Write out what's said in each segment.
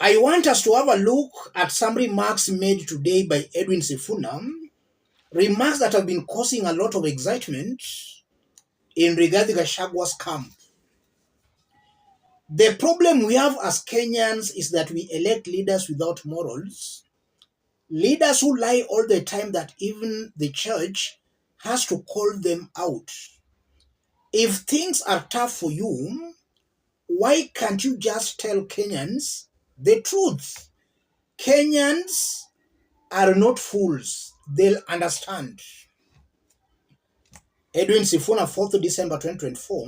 I want us to have a look at some remarks made today by Edwin Sifuna, remarks that have been causing a lot of excitement in Rigathi Gachagwa's camp. The problem we have as Kenyans is that we elect leaders without morals, leaders who lie all the time that even the church has to call them out. If things are tough for you, why can't you just tell Kenyans the truth? Kenyans are not fools. They'll understand. Edwin Sifuna, 4th December 2024.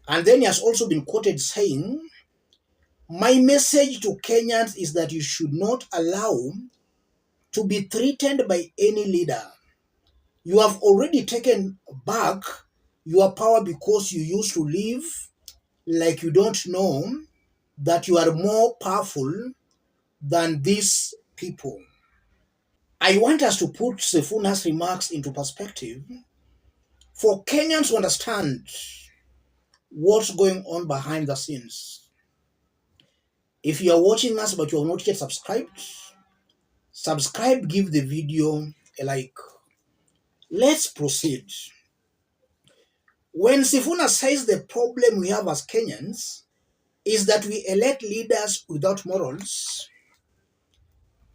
And then he has also been quoted saying, "My message to Kenyans is that you should not allow to be threatened by any leader. You have already taken back your power because you used to live like you don't know that you are more powerful than these people." I want us to put Sifuna's remarks into perspective for Kenyans to understand what's going on behind the scenes. If you are watching us but you have not yet subscribed, subscribe, give the video a like. Let's proceed. When Sifuna says the problem we have as Kenyans is that we elect leaders without morals,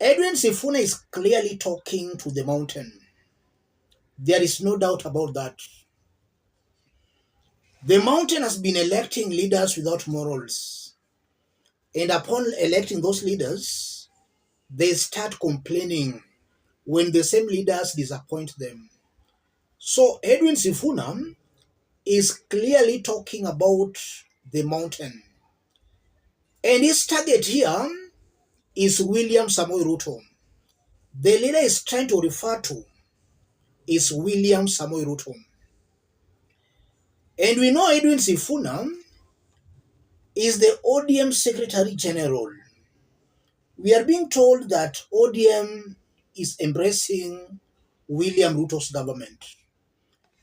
Edwin Sifuna is clearly talking to the mountain. There is no doubt about that. The mountain has been electing leaders without morals. And upon electing those leaders, they start complaining when the same leaders disappoint them. So Edwin Sifuna is clearly talking about the mountain. And his target here is William Samoei Ruto. The leader is trying to refer to is William Samoei Ruto. And we know Edwin Sifuna is the ODM Secretary General. We are being told that ODM is embracing William Ruto's government.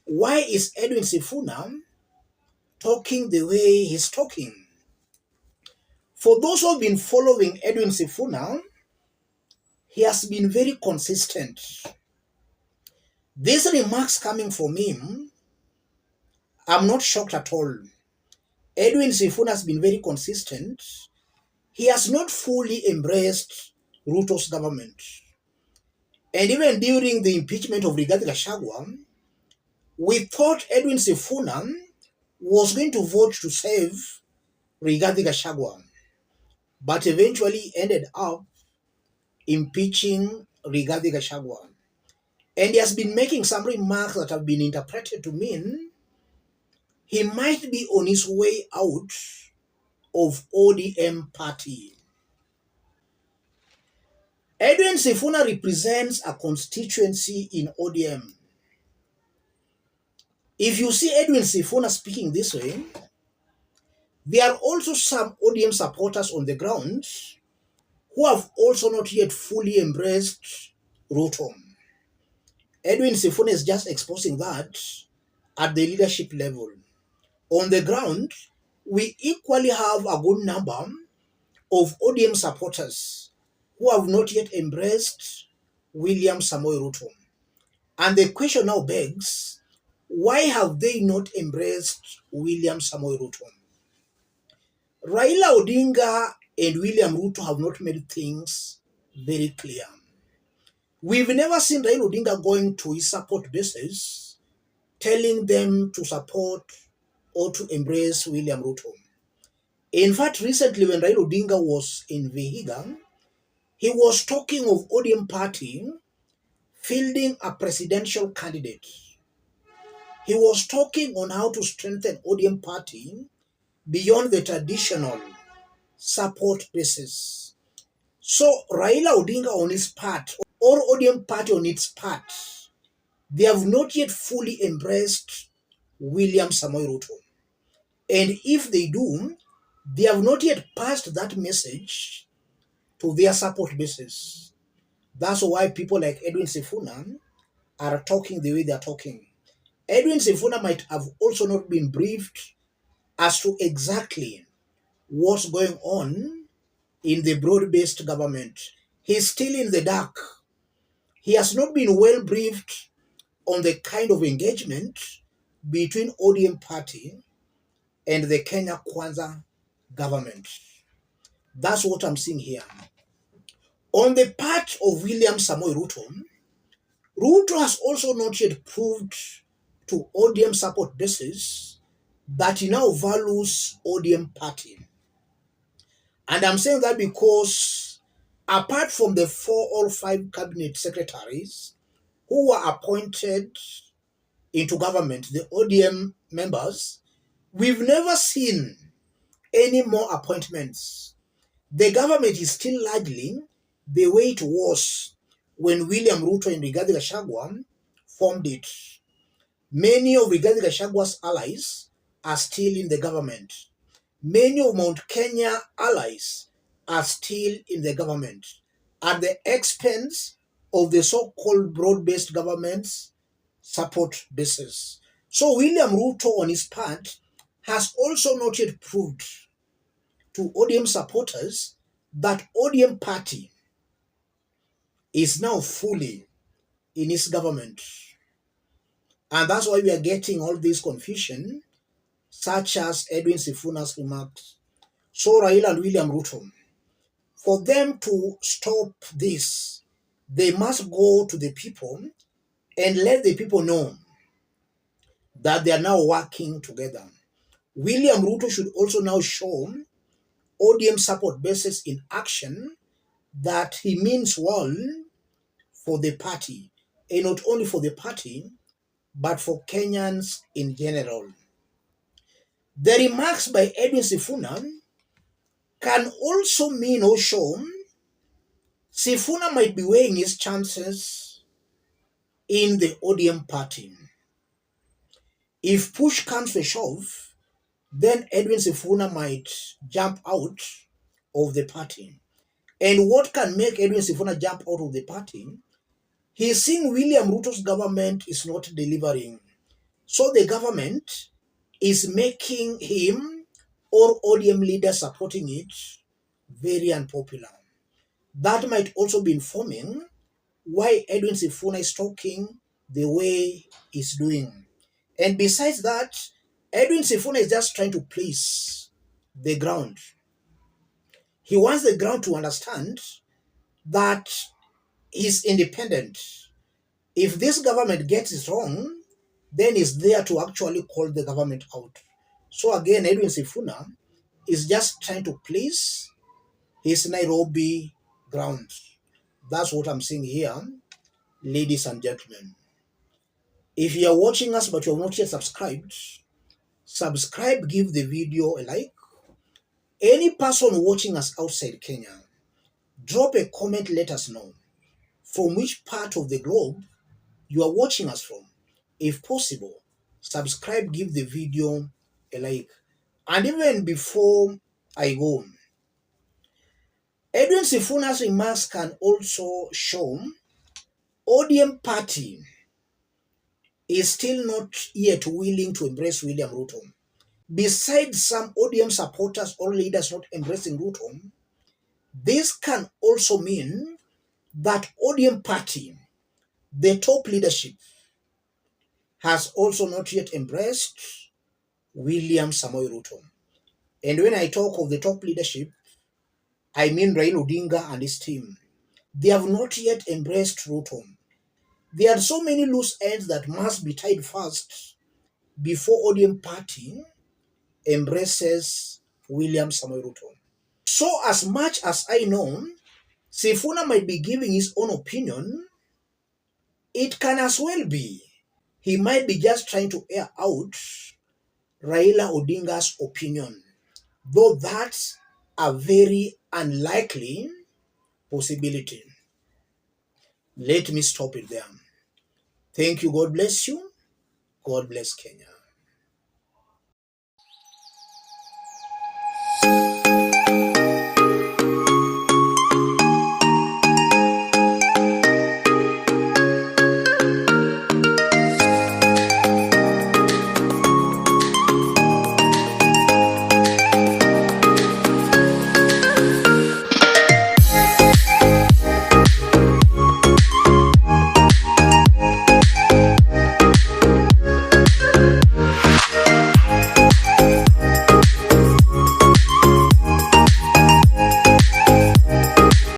Why is Edwin Sifuna talking the way he's talking? For those who have been following Edwin Sifuna, he has been very consistent. These remarks coming from him, I'm not shocked at all. Edwin Sifuna has been very consistent. He has not fully embraced Ruto's government. And even during the impeachment of Rigathi Gachagua, we thought Edwin Sifuna was going to vote to save Rigathi Gachagua, but eventually ended up impeaching Rigathi Gachagua. And he has been making some remarks that have been interpreted to mean he might be on his way out of ODM party. Edwin Sifuna represents a constituency in ODM. If you see Edwin Sifuna speaking this way, there are also some ODM supporters on the ground who have also not yet fully embraced Ruto. Edwin Sifuna is just exposing that at the leadership level. On the ground, we equally have a good number of ODM supporters who have not yet embraced William Samoei Ruto. And the question now begs, why have they not embraced William Samoei Ruto? Raila Odinga and William Ruto have not made things very clear. We've never seen Raila Odinga going to his support bases, telling them to support or to embrace William Ruto. In fact, recently when Raila Odinga was in Vihiga, he was talking of ODM party fielding a presidential candidate. He was talking on how to strengthen ODM party beyond the traditional support basis. So Raila Odinga on his part, or ODM party on its part, they have not yet fully embraced William Samoei Ruto. And if they do, they have not yet passed that message to their support bases. That's why people like Edwin Sifuna are talking the way they are talking. Edwin Sifuna might have also not been briefed as to exactly what's going on in the broad-based government. He's still in the dark. He has not been well briefed on the kind of engagement between ODM party and the Kenya Kwanza government. That's what I'm seeing here. On the part of William Samoei Ruto, Ruto has also not yet proved to ODM support bases that he now values ODM party. And I'm saying that because apart from the 4 or 5 cabinet secretaries who were appointed into government, the ODM members, we've never seen any more appointments. The government is still largely the way it was when William Ruto and Rigathi Gachagua formed it. Many of Rigathi Gachagua's allies are still in the government. Many of Mount Kenya allies are still in the government at the expense of the so-called broad-based government's support bases. So William Ruto, on his part, has also not yet proved to ODM supporters that ODM party is now fully in his government. And that's why we are getting all this confusion, such as Edwin Sifuna's remarks. So Raila and William Ruto, for them to stop this, they must go to the people and let the people know that they are now working together. William Ruto should also now show ODM support bases in action that he means well for the party, and not only for the party, but for Kenyans in general. The remarks by Edwin Sifuna can also mean or show Sifuna might be weighing his chances in the ODM party. If push comes to shove, then Edwin Sifuna might jump out of the party. And what can make Edwin Sifuna jump out of the party? He's seeing William Ruto's government is not delivering. So the government is making him or ODM leaders supporting it very unpopular. That might also be informing why Edwin Sifuna is talking the way he's doing. And besides that, Edwin Sifuna is just trying to please the ground. He wants the ground to understand that he's independent. If this government gets it wrong, then he's there to actually call the government out. So again, Edwin Sifuna is just trying to please his Nairobi ground. That's what I'm saying here, ladies and gentlemen. If you are watching us but you have not yet subscribed, subscribe, give the video a like. Any person watching us outside Kenya, drop a comment, let us know from which part of the globe you are watching us from. If possible, subscribe, give the video a like. And even before I go, Edwin Sifuna's remarks can also show ODM party is still not yet willing to embrace William Ruto. Besides some ODM supporters or leaders not embracing Ruto, this can also mean that ODM party, the top leadership, has also not yet embraced William Samoei Ruto. And when I talk of the top leadership, I mean Raila Odinga and his team. They have not yet embraced Ruto. There are so many loose ends that must be tied first before ODM party embraces William Samoei Ruto. So as much as I know, Sifuna might be giving his own opinion, it can as well be he might be just trying to air out Raila Odinga's opinion, though that's a very unlikely possibility. Let me stop it there. Thank you. God bless you. God bless Kenya.